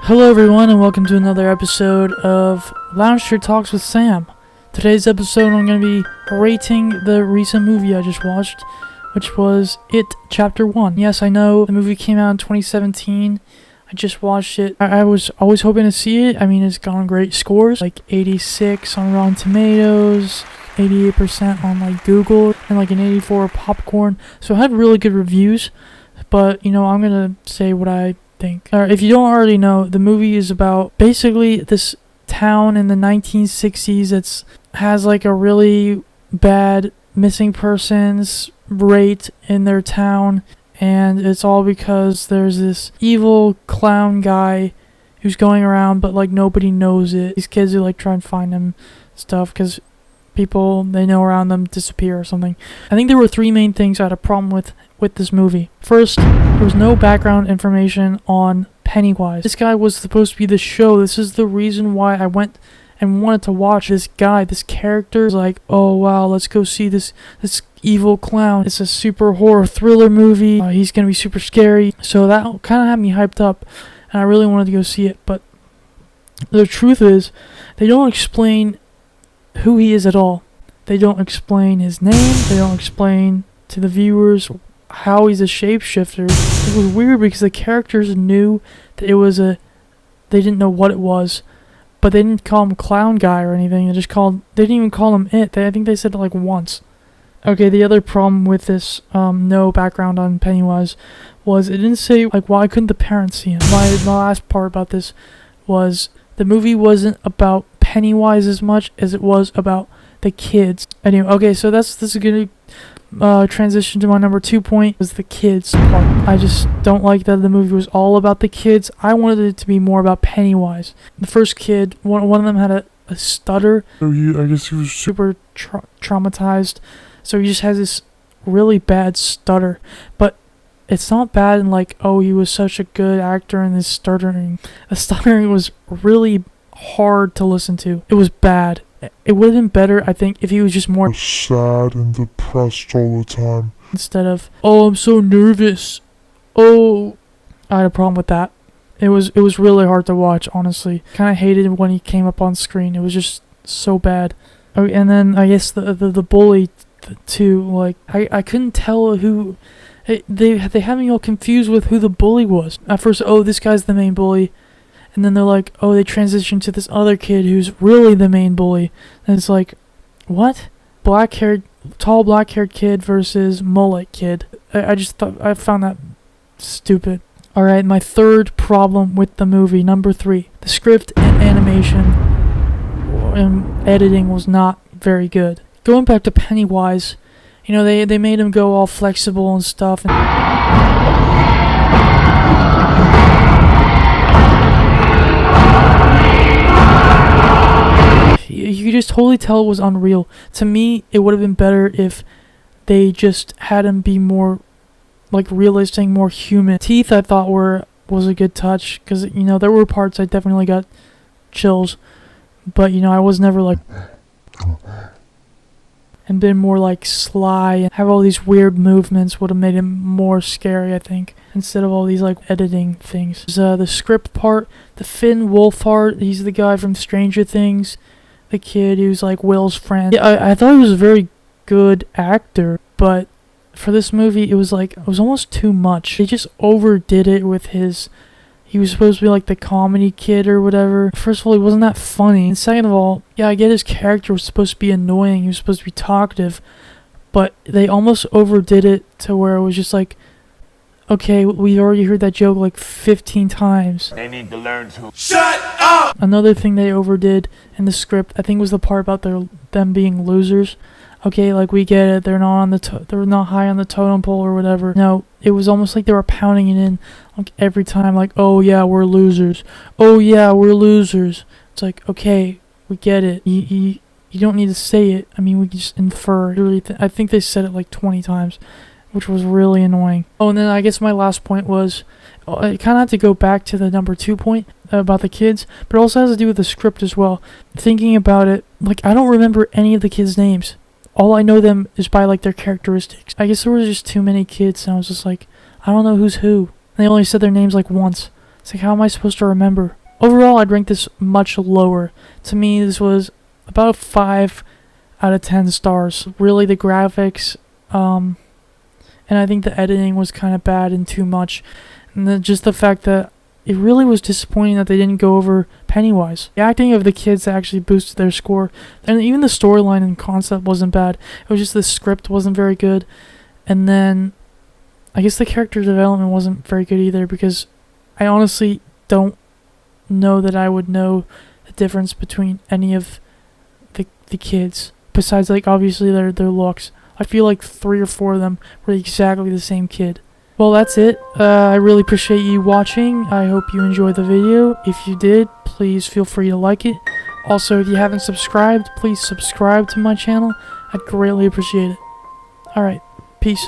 Hello everyone and welcome to another episode of Lounge Chair Talks with Sam. Today's episode I'm going to be rating the recent movie I just watched, which was It Chapter 1. Yes, I know the movie came out in 2017. I just watched it. I was always hoping to see it. I mean, it's gotten great scores, like 86 on Rotten Tomatoes, 88% on like Google, and like an 84 Popcorn. So it had really good reviews, but I'm going to say what I think. If you don't already know, the movie is about basically this town in the 1960s that has like a really bad missing persons rate in their town, and it's all because there's this evil clown guy who's going around, but like nobody knows it. These kids who like try and find him stuff because people they know around them disappear or something. I think there were three main things I had a problem with this movie. First, there was no background information on Pennywise. This guy was supposed to be the show. This is the reason why I went and wanted to watch this guy, this character. Like, oh wow, let's go see this evil clown. It's a super horror thriller movie. He's gonna be super scary. So that kind of had me hyped up, and I really wanted to go see it. But the truth is, they don't explain who he is at all. They don't explain his name. They don't explain to the viewers how he's a shapeshifter. It was weird because the characters knew that they didn't know what it was, but they didn't call him Clown Guy or anything. They didn't even call him It. I think they said it like once. Okay, the other problem with this no background on Pennywise was it didn't say like why couldn't the parents see him. My last part about this was the movie wasn't about Pennywise as much as it was about the kids. Anyway, okay, so this is gonna transition to my number 2 point, was the kids part. I just don't like that the movie was all about the kids. I wanted it to be more about Pennywise. The first kid, one of them had a stutter. So I guess he was super traumatized. So he just has this really bad stutter. But it's not bad in like, oh, he was such a good actor in his stuttering. The stuttering was really hard to listen to. It was bad. It would have been better, I think, if he was just more sad and depressed all the time. Instead of, oh, I'm so nervous. Oh, I had a problem with that. It was really hard to watch, honestly. Kind of hated when he came up on screen. It was just so bad. Oh, and then I guess the bully too. Like I couldn't tell who. They had me all confused with who the bully was. At first, oh, this guy's the main bully. And then they're like, oh, they transitioned to this other kid who's really the main bully. And it's like, what? Tall black-haired kid versus mullet kid. I found that stupid. Alright, my third problem with the movie, number 3. The script and animation and editing was not very good. Going back to Pennywise, they made him go all flexible and stuff. You could just totally tell it was unreal. To me, it would have been better if they just had him be more like realistic, more human. Teeth I thought was a good touch because there were parts I definitely got chills, but I was never like and been more like sly and have all these weird movements would have made him more scary, I think, instead of all these like editing things. The script part, the Finn Wolfhard, he's the guy from Stranger Things. The kid who's like Will's friend. Yeah, I thought he was a very good actor, but for this movie it was almost too much. They just overdid it with he was supposed to be like the comedy kid or whatever. First of all, he wasn't that funny. And second of all, yeah, I get his character was supposed to be annoying. He was supposed to be talkative, but they almost overdid it to where it was just like, okay, we already heard that joke like 15 times. They need to learn to shut up! Another thing they overdid in the script, I think, was the part about them being losers. Okay, like we get it, they're not high on the totem pole or whatever. No, it was almost like they were pounding it in like every time, like, oh yeah, we're losers. Oh yeah, we're losers. It's like, okay, we get it. You don't need to say it. I mean, we can just infer. I think they said it like 20 times. Which was really annoying. Oh, and then I guess my last point was, I kind of had to go back to the number 2 point about the kids, but it also has to do with the script as well. Thinking about it, like, I don't remember any of the kids' names. All I know them is by, like, their characteristics. I guess there were just too many kids, and I was just like, I don't know who's who. And they only said their names, like, once. It's like, how am I supposed to remember? overall, I'd rank this much lower. To me, this was about a 5 out of 10 stars. Really, the graphics, and I think the editing was kind of bad and too much. And then just the fact that it really was disappointing that they didn't go over Pennywise. The acting of the kids actually boosted their score. And even the storyline and concept wasn't bad. It was just the script wasn't very good. And then I guess the character development wasn't very good either, because I honestly don't know that I would know the difference between any of the kids. Besides, like, obviously their looks. I feel like 3 or 4 of them were exactly the same kid. Well, that's it. I really appreciate you watching. I hope you enjoyed the video. If you did, please feel free to like it. Also, if you haven't subscribed, please subscribe to my channel. I'd greatly appreciate it. Alright, peace.